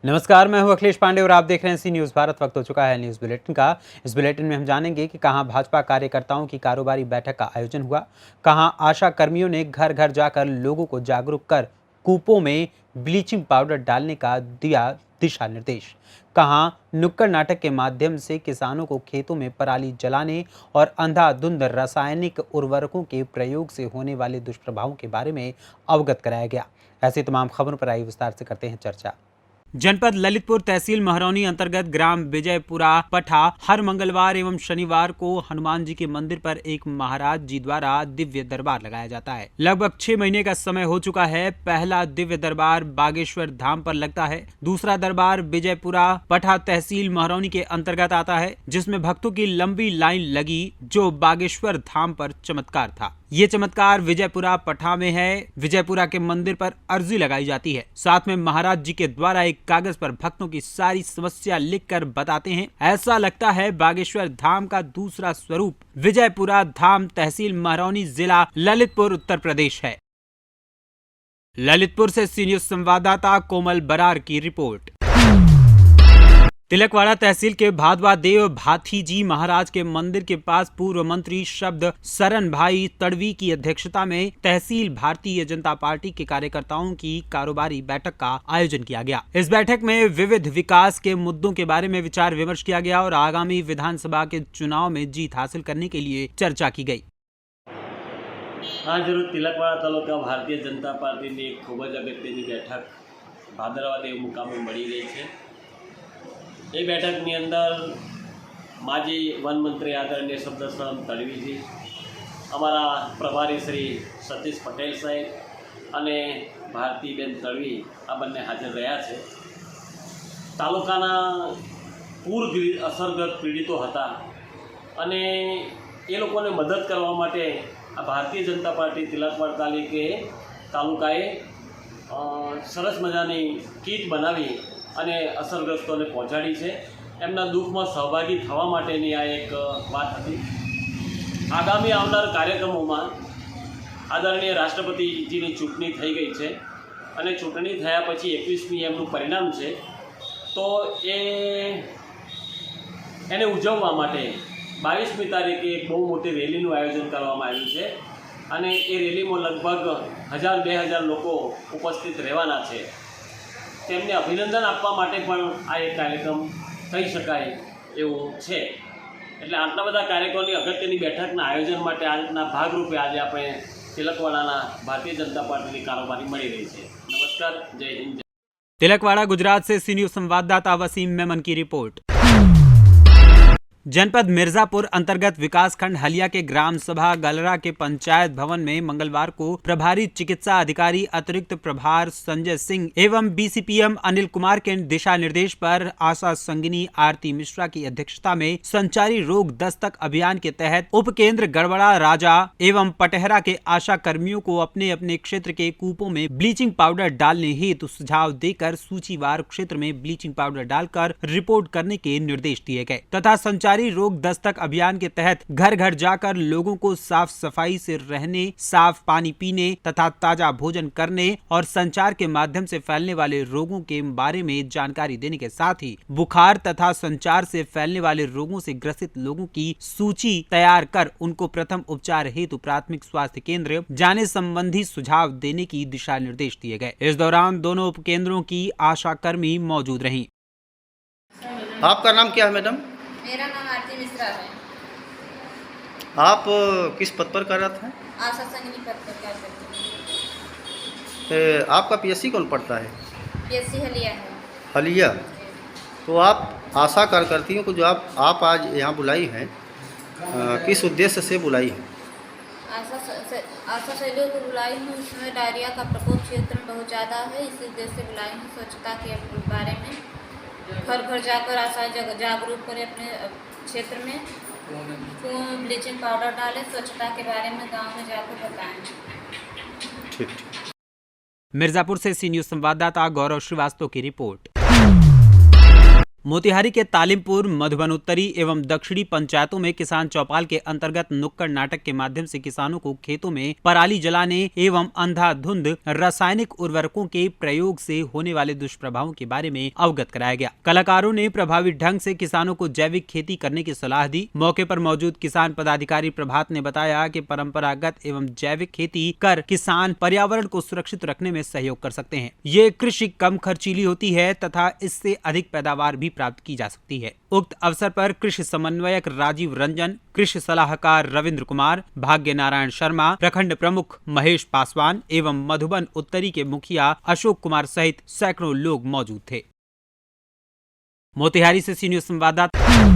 नमस्कार, मैं हूं अखिलेश पांडे और आप देख रहे हैं सी न्यूज़ भारत। वक्त हो चुका है न्यूज़ बुलेटिन का। इस बुलेटिन में हम जानेंगे कि कहां भाजपा कार्यकर्ताओं की कारोबारी बैठक का आयोजन हुआ, कहां आशा कर्मियों ने घर घर जाकर लोगों को जागरूक कर कूपों में ब्लीचिंग पाउडर डालने का दिया दिशा निर्देश, कहां नुक्कड़ नाटक के माध्यम से किसानों को खेतों में पराली जलाने और अंधाधुंध रासायनिक उर्वरकों के प्रयोग से होने वाले दुष्प्रभावों के बारे में अवगत कराया गया। ऐसी तमाम खबरों पर आइए विस्तार से करते हैं चर्चा। जनपद ललितपुर तहसील महरौनी अंतर्गत ग्राम विजयपुरा पठा हर मंगलवार एवं शनिवार को हनुमान जी के मंदिर पर एक महाराज जी द्वारा दिव्य दरबार लगाया जाता है। लगभग 6 महीने का समय हो चुका है। पहला दिव्य दरबार बागेश्वर धाम पर लगता है। दूसरा दरबार विजयपुरा पठा तहसील महरौनी के अंतर्गत आता है, जिसमें भक्तों की लंबी लाइन लगी, जो बागेश्वर धाम पर चमत्कार था। ये चमत्कार विजयपुरा पठा में है। विजयपुरा के मंदिर पर अर्जी लगाई जाती है, साथ में महाराज जी के द्वारा एक कागज पर भक्तों की सारी समस्या लिखकर बताते हैं। ऐसा लगता है बागेश्वर धाम का दूसरा स्वरूप विजयपुरा धाम तहसील महरौनी जिला ललितपुर उत्तर प्रदेश है। ललितपुर से सी न्यूज़ संवाददाता कोमल बरार की रिपोर्ट। तिलकवाड़ा तहसील के भादवा देव भाथी जी महाराज के मंदिर के पास पूर्व मंत्री शब्द सरन भाई तड़वी की अध्यक्षता में तहसील भारतीय जनता पार्टी के कार्यकर्ताओं की कारोबारी बैठक का आयोजन किया गया। इस बैठक में विविध विकास के मुद्दों के बारे में विचार विमर्श किया गया और आगामी विधानसभा के चुनाव में जीत हासिल करने के लिए चर्चा की गई। आज रोज तिलकवाड़ा तालुका भारतीय जनता पार्टी ने खूब ज अगत्यनी बैठक भादरवा देव मुकामे मળી રહી છે। ये बैठक अंदर माजी वन मंत्री आदरणीय शब्दसरन तड़वीजी, अमरा प्रभारी श्री सतीश पटेल साहेब और भारतीबेन तड़वी आ बने हाजर रहा है। तालुकाना पूर असरग्रस्त पीड़ितों हता अने ए लोकोने मदद करवा माटे आ भारतीय जनता पार्टी तिलकवाड़ा तालुकाए सरस मजानी किट बनावी અને અસરગ્રસ્તોને પહોંચાડી છે। એમના દુઃખમાં સહભાગી થવા માટેની આ એક વાત હતી। આગામી આવનાર કાર્યક્રમોમાં આદરણીય રાષ્ટ્રપતિજીની ચૂંટણી થઈ ગઈ છે અને ચૂંટણી થયા પછી 21મી એમનું પરિણામ છે, તો એને ઉજવવા માટે 22મી તારીખે એક બહુ મોટી રેલીનું આયોજન કરવામાં આવ્યું છે અને એ રેલીમાં લગભગ 1000-2000 લોકો ઉપસ્થિત રહેવાના છે। તેમને અભિનંદન આપવા માટે પણ આ એક કાર્યક્રમ થઈ શકાય એવું છે। એટલે આટલા બધા કાર્યક્રમોની અગત્યની બેઠકના આયોજન માટે આજના ભાગરૂપે આજે આપણે तिलकवाड़ा भारतीय जनता पार्टी की कारोबारी मળી રહી છે। नमस्कार, जय हिंद। तिलकवाड़ा गुजरात से सी न्यूज़ संवाददाता वसीम मेमन की रिपोर्ट। जनपद मिर्जापुर अंतर्गत विकासखंड हलिया के ग्राम सभा गलरा के पंचायत भवन में मंगलवार को प्रभारी चिकित्सा अधिकारी अतिरिक्त प्रभार संजय सिंह एवं बीसीपीएम अनिल कुमार के दिशा निर्देश पर आशा संगिनी आरती मिश्रा की अध्यक्षता में संचारी रोग दस्तक अभियान के तहत उप केंद्र गड़बड़ा राजा एवं पटहरा के आशा कर्मियों को अपने अपने क्षेत्र के कूपों में ब्लीचिंग पाउडर डालने हेतु सुझाव देकर सूचीवार क्षेत्र में ब्लीचिंग पाउडर डालकर रिपोर्ट करने के निर्देश दिए गए तथा संचारी रोग दस्तक अभियान के तहत घर घर जाकर लोगों को साफ सफाई से रहने, साफ पानी पीने तथा ताजा भोजन करने और संचार के माध्यम से फैलने वाले रोगों के बारे में जानकारी देने के साथ ही बुखार तथा संचार से फैलने वाले रोगों से ग्रसित लोगों की सूची तैयार कर उनको प्रथम उपचार हेतु प्राथमिक स्वास्थ्य केंद्र जाने संबंधी सुझाव देने की दिशा निर्देश दिए गए। इस दौरान दोनों उप केंद्रों की आशा कर्मी मौजूद रहीं। आपका नाम क्या है मैडम? मेरा नाम आरती मिश्रा है। आप किस पद पर कार्यरत हैं? आशा संगिनी पद पर कार्य करती हूँ। आपका पीएससी कौन पढ़ता है? पीएससी हलिया है। हलिया। तो आप आशा कार्यकर्तियों को जो आप आज यहाँ बुलाई हैं, किस उद्देश्य से बुलाई है? आशा सहेलियों को बुलाई हूँ। इसमें डायरिया का प्रकोप क्षेत्र में बहुत ज़्यादा है, इस उद्देश्य से बुलाई हूँ। स्वच्छता के बारे में घर घर जाकर आशा जागरूक करें, अपने क्षेत्र में ब्लीचिंग पाउडर डालें, स्वच्छता के बारे में गांव में जाकर बताएं। ठीक। मिर्जापुर से सी न्यूज़ संवाददाता गौरव श्रीवास्तव की रिपोर्ट। मोतिहारी के तालिमपुर, मधुबन उत्तरी एवं दक्षिणी पंचायतों में किसान चौपाल के अंतर्गत नुक्कड़ नाटक के माध्यम से किसानों को खेतों में पराली जलाने एवं अंधाधुंध रासायनिक उर्वरकों के प्रयोग से होने वाले दुष्प्रभावों के बारे में अवगत कराया गया। कलाकारों ने प्रभावी ढंग से किसानों को जैविक खेती करने की सलाह दी। मौके पर मौजूद किसान पदाधिकारी प्रभात ने बताया कि परंपरागत एवं जैविक खेती कर किसान पर्यावरण को सुरक्षित रखने में सहयोग कर सकते हैं। ये कृषि कम खर्चीली होती है तथा इससे अधिक पैदावार भी प्राप्त की जा सकती है। उक्त अवसर पर कृषि समन्वयक राजीव रंजन, कृषि सलाहकार रविंद्र कुमार, भाग्य नारायण शर्मा, प्रखंड प्रमुख महेश पासवान एवं मधुबन उत्तरी के मुखिया अशोक कुमार सहित सैकड़ों लोग मौजूद थे। मोतिहारी से सी न्यूज संवाददाता।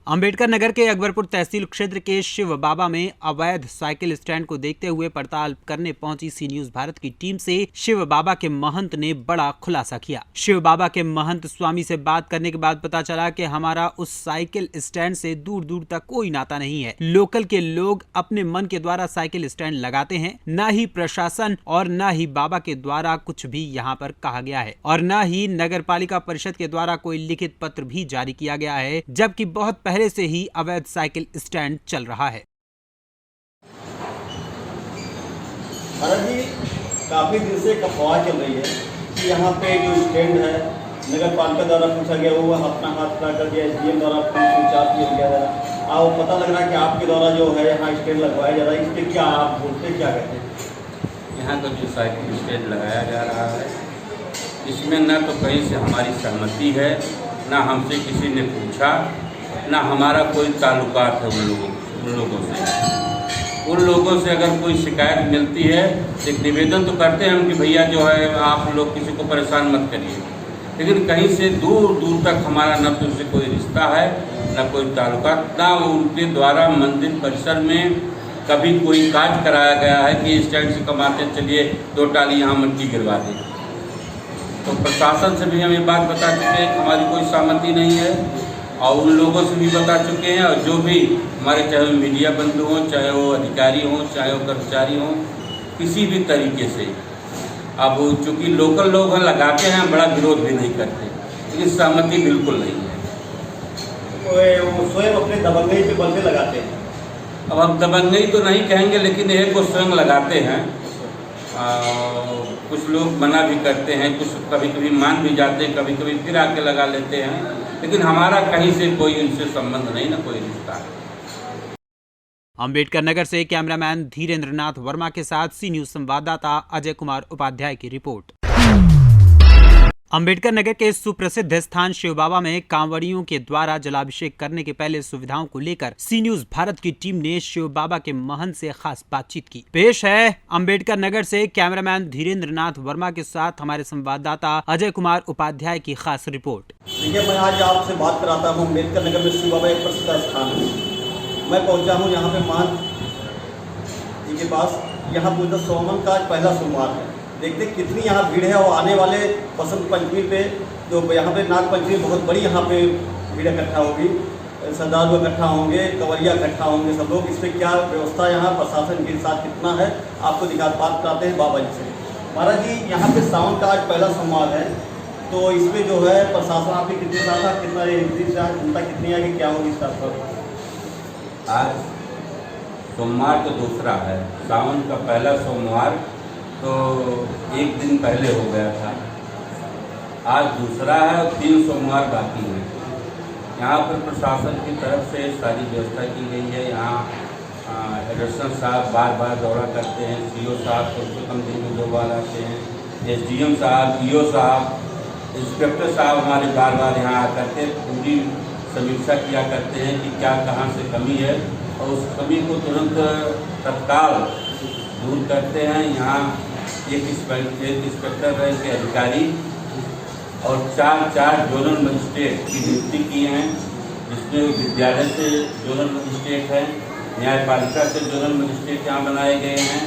अंबेडकर नगर के अकबरपुर तहसील क्षेत्र के शिव बाबा में अवैध साइकिल स्टैंड को देखते हुए पड़ताल करने पहुंची सी न्यूज भारत की टीम से शिव बाबा के महंत ने बड़ा खुलासा किया। शिव बाबा के महंत स्वामी से बात करने के बाद पता चला कि हमारा उस साइकिल स्टैंड से दूर दूर तक कोई नाता नहीं है। लोकल के लोग अपने मन के द्वारा साइकिल स्टैंड लगाते हैं, न ही प्रशासन और न ही बाबा के द्वारा कुछ भी यहाँ पर कहा गया है और न ही नगर पालिका परिषद के द्वारा कोई लिखित पत्र भी जारी किया गया है, जबकि बहुत पहले से ही अवैध साइकिल स्टैंड चल रहा है। भारत जी काफी दिन से एक अफवाह चल रही है कि यहाँ पे जो स्टैंड है नगर पालिका द्वारा पूछा गया, वो अपना हाथ खड़ा कर दिया, एसडीएम द्वारा पूछा किया जा रहा है, पता लग रहा है कि आपके द्वारा जो है यहाँ स्टैंड लगवाया जा रहा है। इस पे क्या आप बोलते क्या कहते हैं? यहाँ का जो साइकिल स्टैंड लगाया जा रहा है, इसमें न तो कहीं से हमारी सहमति है, न हमसे किसी ने पूछा, ना हमारा कोई ताल्लुकात है उन लोगों से। उन लोगों से अगर कोई शिकायत मिलती है तो एक निवेदन तो करते हैं हम कि भैया जो है आप लोग किसी को परेशान मत करिए, लेकिन कहीं से दूर दूर तक हमारा न तो उससे कोई रिश्ता है, न कोई ताल्लुकात, ना उनके द्वारा मंदिर परिसर में कभी कोई काज कराया गया है कि स्टैंड से कमाते चलिए 2 टाली यहाँ मिट्टी गिरवा दें। तो प्रशासन से भी हम ये बात बता चुके हैं कि हमारी कोई सहमति नहीं है और उन लोगों से भी बता चुके हैं, और जो भी हमारे चाहे वो मीडिया बंधु हों, चाहे वो अधिकारी हों, चाहे वो कर्मचारी हों, किसी भी तरीके से अब चूँकि लोकल लोग हैं लगाते हैं, बड़ा विरोध भी नहीं करते, लेकिन सहमति बिल्कुल नहीं है। वो स्वयं अपने दबंगई पे बल पे लगाते हैं। अब हम दबंगई तो नहीं कहेंगे, लेकिन एक वो स्वयं लगाते हैं। कुछ लोग मना भी करते हैं, कुछ कभी कभी मान भी जाते हैं, कभी कभी फिर आके लगा लेते हैं, लेकिन हमारा कहीं से कोई उनसे संबंध नहीं, ना कोई रिश्ता है। अंबेडकर नगर से कैमरामैन धीरेन्द्र नाथ वर्मा के साथ सी न्यूज संवाददाता अजय कुमार उपाध्याय की रिपोर्ट। अंबेडकर नगर के सुप्रसिद्ध स्थान शिव बाबा में कांवड़ियों के द्वारा जलाभिषेक करने के पहले सुविधाओं को लेकर सी न्यूज भारत की टीम ने शिव बाबा के महंत से खास बातचीत की। पेश है अंबेडकर नगर से कैमरामैन धीरेन्द्र नाथ वर्मा के साथ हमारे संवाददाता अजय कुमार उपाध्याय की खास रिपोर्ट। देखिए, मैं आज आपसे बात कराता हूँ। अंबेडकर नगर में शिव बाबा एक प्रसिद्ध स्थान है। मैं पहुँचा हूँ यहाँ पे महंत जी के पास। यहाँ पूजा सोमन का आज पहला सोमवार है। देखते कितनी यहाँ भीड़ है और आने वाले बसंत पंचमी पे जो यहाँ पे नाग पंचमी बहुत बड़ी यहाँ पे भीड़ इकट्ठा होगी, श्रद्धालु इकट्ठा होंगे, कवरिया इकट्ठा होंगे, सब लोग। इस पर क्या व्यवस्था यहाँ प्रशासन के साथ कितना है आपको बात कराते हैं बाबा जी से। महाराज जी, यहाँ पे सावन का आज पहला सोमवार है, तो इसमें जो है प्रशासन आपके कितने साथ था, कितना जनता कितनी आगे क्या होगी इस पर? आज सोमवार तो दूसरा है, सावन का पहला सोमवार तो एक दिन पहले हो गया था, आज दूसरा है और 3 सोमवार बाकी हैं। यहाँ पर प्रशासन की तरफ से सारी व्यवस्था की गई है। यहाँ एडिशनल साहब बार बार दौरा करते हैं, सीओ साहब कम से कम दिन में 2 बार आते हैं, एसडीएम साहब, ईओ साहब, इंस्पेक्टर साहब हमारे बार बार यहाँ आकर के पूरी समीक्षा किया करते हैं कि क्या कहाँ से कमी है और उस कमी को तुरंत तत्काल दूर करते हैं। यहाँ एक इंस्पेक्टर रैंक के अधिकारी और 4 जोनल मजिस्ट्रेट की नियुक्ति की हैं, जिसमें विद्यालय से जोनल मजिस्ट्रेट हैं, न्यायपालिका से जोनल मजिस्ट्रेट यहाँ बनाए गए हैं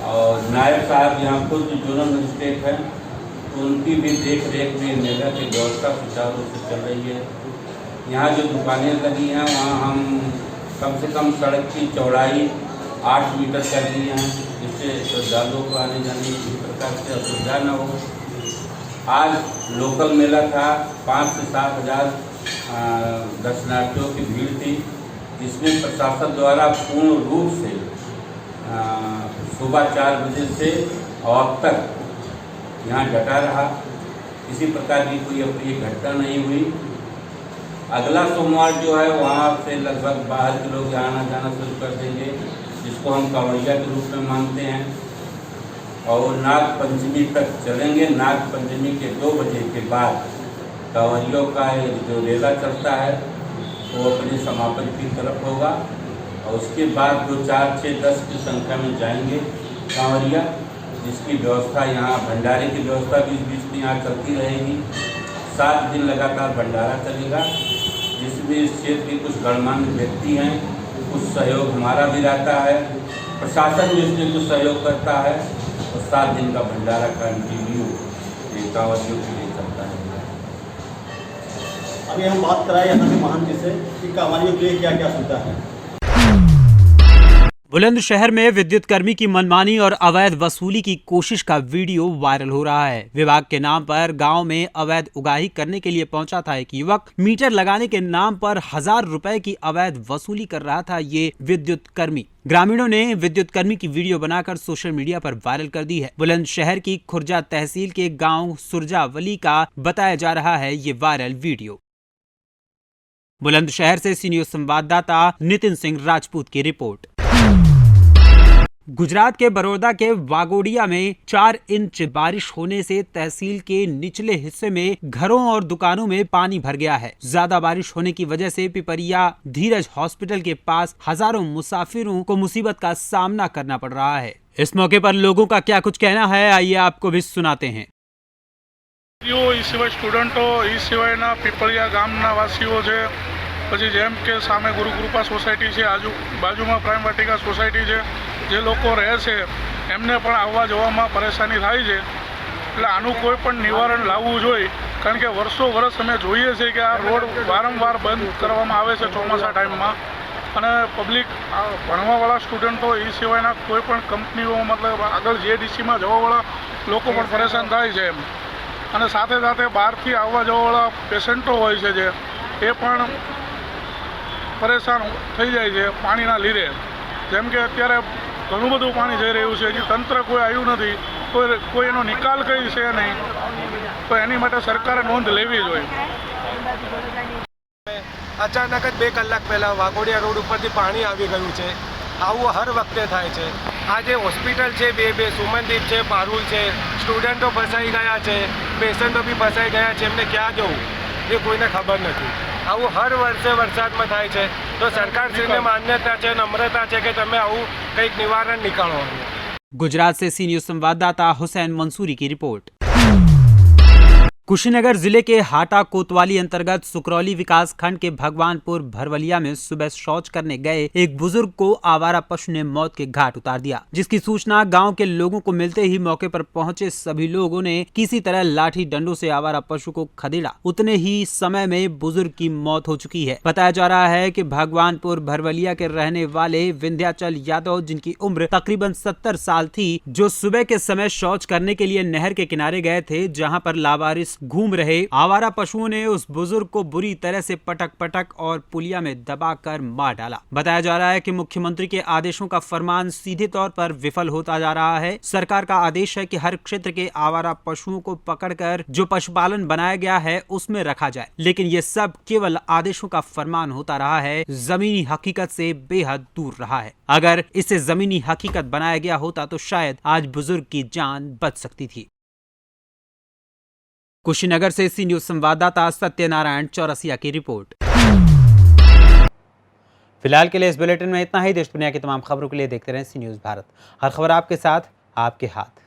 और नायब साहब यहाँ खुद जोनल मजिस्ट्रेट हैं, तो उनकी भी देख रेख में निगरानी की व्यवस्था सुचारू रूप से चल रही है। यहाँ जो दुकानें लगी हैं वहाँ हम कम से कम सड़क की चौड़ाई 8 मीटर कर दिए हैं, जिससे श्रद्धालुओं को आने जाने की प्रकार से असुविधा न हो। आज लोकल मेला था, 5 से 7 हज़ार दर्शनार्थियों की भीड़ थी। इसमें प्रशासन द्वारा पूर्ण रूप से सुबह 4 बजे से और अब तक यहाँ डटा रहा। किसी प्रकार की कोई अप्रिय घटना नहीं हुई। अगला सोमवार जो है वहाँ से लगभग बाहर के लोग आना जाना शुरू कर देंगे, जिसको हम कांवड़िया के रूप में मानते हैं, और नाग पंचमी तक चलेंगे। नाग पंचमी के 2 बजे के बाद कांवड़ियों का जो रेला चलता है वो अपने समापन की तरफ होगा, और उसके बाद जो 4, 6, 10 की संख्या में जाएंगे कांवड़िया, जिसकी व्यवस्था यहाँ भंडारे की व्यवस्था भी बीच में यहाँ चलती रहेगी। 7 दिन लगातार भंडारा चलेगा, जिसमें इस क्षेत्र के कुछ गणमान्य व्यक्ति हैं, कुछ सहयोग हमारा भी रहता है, प्रशासन भी इसमें कुछ सहयोग करता है, और 7 दिन का भंडारा कंटिन्यू कांवड़ियों के लिए चलता है। अभी हम बात कराएं यहाँ के महंत से कि कांवड़ियों के लिए क्या क्या सुविधा है। बुलंदशहर में विद्युत कर्मी की मनमानी और अवैध वसूली की कोशिश का वीडियो वायरल हो रहा है। विभाग के नाम पर गांव में अवैध उगाही करने के लिए पहुंचा था एक युवक। मीटर लगाने के नाम पर 1000 रुपए की अवैध वसूली कर रहा था ये विद्युत कर्मी। ग्रामीणों ने विद्युत कर्मी की वीडियो बनाकर सोशल मीडिया पर वायरल कर दी है। बुलंदशहर की खुर्जा तहसील के गाँव सुरजावली का बताया जा रहा है ये वायरल वीडियो। बुलंदशहर से सी न्यूज संवाददाता नितिन सिंह राजपूत की रिपोर्ट। गुजरात के बड़ौदा के वागोडिया में 4 इंच बारिश होने से तहसील के निचले हिस्से में घरों और दुकानों में पानी भर गया है। ज्यादा बारिश होने की वजह से पिपरिया धीरज हॉस्पिटल के पास हजारों मुसाफिरों को मुसीबत का सामना करना पड़ रहा है। इस मौके पर लोगों का क्या कुछ कहना है, आइए आपको भी सुनाते हैं। स्टूडेंटो पिपरिया गामना वासीओ छे, પછી જેમ કે સામે ગુરુકૃપા સોસાયટી છે, બાજુમાં પ્રાઇમ વાટિકા સોસાયટી છે, જે લોકો રહે છે એમને પણ આવવા જવામાં પરેશાની થાય છે। એટલે આનું કોઈ પણ નિવારણ લાવવું જોઈએ, કારણ કે વર્ષો વર્ષ અમે જોઈએ છીએ કે આ રોડ વારંવાર બંધ કરવામાં આવે છે ચોમાસા ટાઈમમાં, અને પબ્લિક ભણવાવાળા સ્ટુડન્ટો એ સિવાયના કોઈ પણ કંપનીઓ મતલબ આગળ જેડીસીમાં જવાવાળા લોકો પણ પરેશાન થાય છે એમ, અને સાથે સાથે બહારથી આવવા જવાવાળા પેશન્ટો હોય છે જે એ પણ પરેશાન થઈ જાય છે પાણીના લીધે। જેમ કે અત્યારે ઘણું બધું પાણી જઈ રહ્યું છે, હજી તંત્ર કોઈ આવ્યું નથી, કોઈ એનો નિકાલ કઈ છે નહીં, તો એની માટે સરકારે નોંધ લેવી જોઈએ। અચાનક જ 2 કલાક પહેલાં વાઘોડિયા રોડ ઉપરથી પાણી આવી ગયું છે। આવું હર વખતે થાય છે। આજે હોસ્પિટલ છે, બે સુમનદીપ છે, પારુલ છે, સ્ટુડન્ટો ફસાઈ ગયા છે, પેશન્ટો બી ફસાઈ ગયા છે, એમને ક્યાં જવું એ કોઈને ખબર નથી। આવું હર વર્ષે વરસાદમાં થાય છે, તો સરકારશ્રીને માન્યતા છે, નમ્રતા છે કે તમે આવું કંઈક નિવારણ નીકાળો। गुजरात से सी न्यूज संवाददाता हुसैन मंसूरी की रिपोर्ट। कुशीनगर जिले के हाटा कोतवाली अंतर्गत सुकरौली विकास खंड के भगवानपुर भरवलिया में सुबह शौच करने गए एक बुजुर्ग को आवारा पशु ने मौत के घाट उतार दिया, जिसकी सूचना गांव के लोगों को मिलते ही मौके पर पहुंचे सभी लोगों ने किसी तरह लाठी डंडों से आवारा पशु को खदेड़ा। उतने ही समय में बुजुर्ग की मौत हो चुकी है। बताया जा रहा है कि भगवानपुर भरवलिया के रहने वाले विंध्याचल यादव, जिनकी उम्र तकरीबन 70 साल थी, जो सुबह के समय शौच करने के लिए नहर के किनारे गए थे, जहाँ पर लावारिस घूम रहे आवारा पशुओं ने उस बुजुर्ग को बुरी तरह से पटक और पुलिया में दबाकर मार डाला। बताया जा रहा है कि मुख्यमंत्री के आदेशों का फरमान सीधे तौर पर विफल होता जा रहा है। सरकार का आदेश है कि हर क्षेत्र के आवारा पशुओं को पकड़कर जो पशुपालन बनाया गया है उसमें रखा जाए, लेकिन ये सब केवल आदेशों का फरमान होता रहा है, जमीनी हकीकत से बेहद दूर रहा है। अगर इसे जमीनी हकीकत बनाया गया होता तो शायद आज बुजुर्ग की जान बच सकती थी। कुशीनगर से सी न्यूज संवाददाता सत्यनारायण चौरसिया की रिपोर्ट। फिलहाल के लिए इस बुलेटिन में इतना ही। देश दुनिया की तमाम खबरों के लिए देखते रहें सी न्यूज भारत। हर खबर आपके साथ, आपके हाथ।